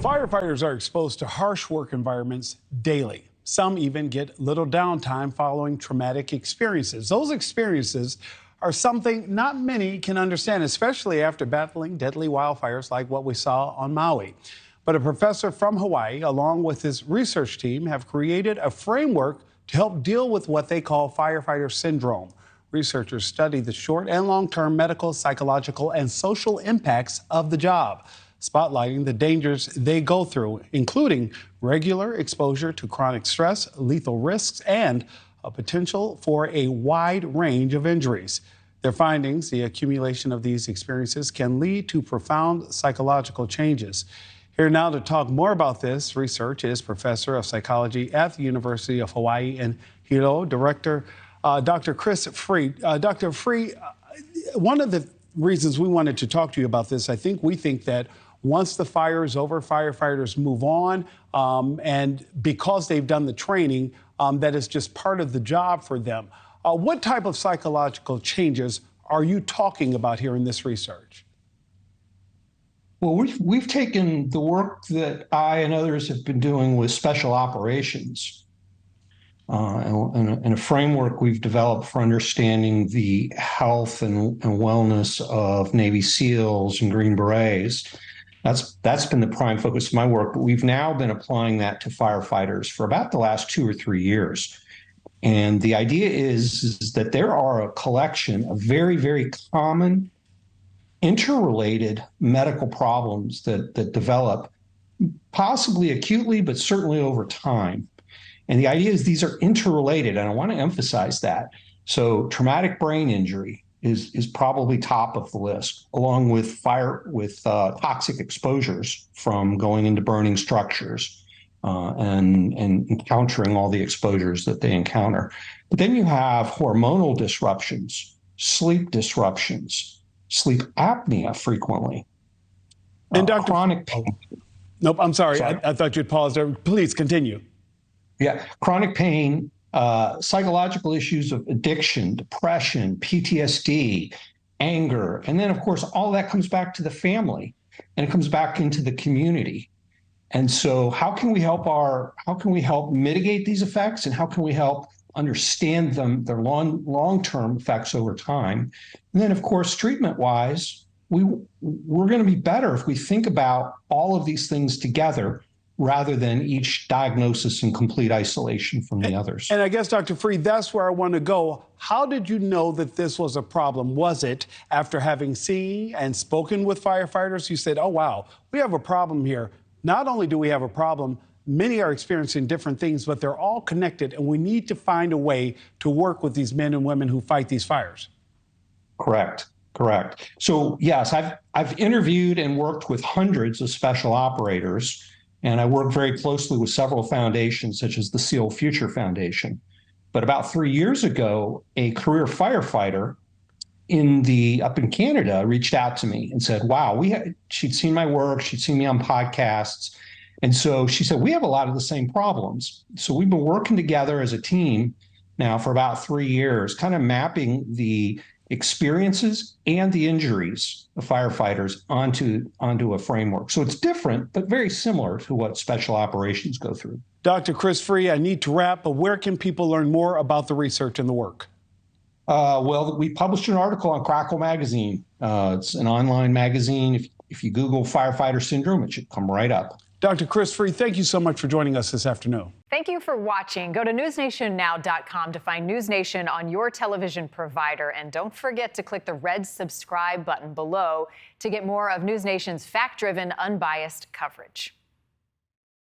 Firefighters are exposed to harsh work environments daily. Some even get little downtime following traumatic experiences. Those experiences are something not many can understand, especially after battling deadly wildfires like what we saw on Maui. But a professor from Hawaii, along with his research team, have created a framework to help deal with what they call firefighter syndrome. Researchers study the short and long-term medical, psychological, and social impacts of the job, spotlighting the dangers they go through, including regular exposure to chronic stress, lethal risks, and a potential for a wide range of injuries. Their findings, the accumulation of these experiences, can lead to profound psychological changes. Here now to talk more about this research is Professor of Psychology at the University of Hawaii in Hilo, Dr. Chris Freuh. Dr. Freuh, one of the reasons we wanted to talk to you about this, we think that once the fire is over, firefighters move on, and because they've done the training, that is just part of the job for them. What type of psychological changes are you talking about here in this research? Well, we've taken the work that I and others have been doing with special operations and a framework we've developed for understanding the health and wellness of Navy SEALs and Green Berets. That's been the prime focus of my work, but we've now been applying that to firefighters for about the last 2 or 3 years. And the idea is that there are a collection of very, very common interrelated medical problems that develop possibly acutely, but certainly over time. And the idea is these are interrelated, and I want to emphasize that. So traumatic brain injury is probably top of the list, along with toxic exposures from going into burning structures and encountering all the exposures that they encounter. But then you have hormonal disruptions, sleep disruptions, sleep apnea frequently, and Dr. chronic pain. Nope, I'm sorry. I thought you'd pause there. Please continue. Yeah, chronic pain, psychological issues of addiction, depression, PTSD, anger, and then of course all that comes back to the family and it comes back into the community. And so how can we help mitigate these effects, and how can we help understand their long-term effects over time? And then of course, treatment-wise, we're going to be better if we think about all of these things together, rather than each diagnosis in complete isolation from the others. And I guess, Dr. Freuh, that's where I want to go. How did you know that this was a problem? Was it after having seen and spoken with firefighters? You said, oh, wow, we have a problem here. Not only do we have a problem, many are experiencing different things, but they're all connected, and we need to find a way to work with these men and women who fight these fires. Correct. So, yes, I've interviewed and worked with hundreds of special operators, and I work very closely with several foundations, such as the SEAL Future Foundation. But about 3 years ago, a career firefighter up in Canada reached out to me and said, wow, she'd seen my work, she'd seen me on podcasts. And so she said, we have a lot of the same problems. So we've been working together as a team now for about 3 years, kind of mapping the experiences and the injuries of firefighters onto a framework. So it's different, but very similar to what special operations go through. Dr. Chris Freuh, I need to wrap, but where can people learn more about the research and the work? Well, we published an article on Crackle Magazine. It's an online magazine. If you Google firefighter syndrome, it should come right up. Dr. Chris Freuh, thank you so much for joining us this afternoon. Thank you for watching. Go to newsnationnow.com to find NewsNation on your television provider. And don't forget to click the red subscribe button below to get more of NewsNation's fact-driven, unbiased coverage.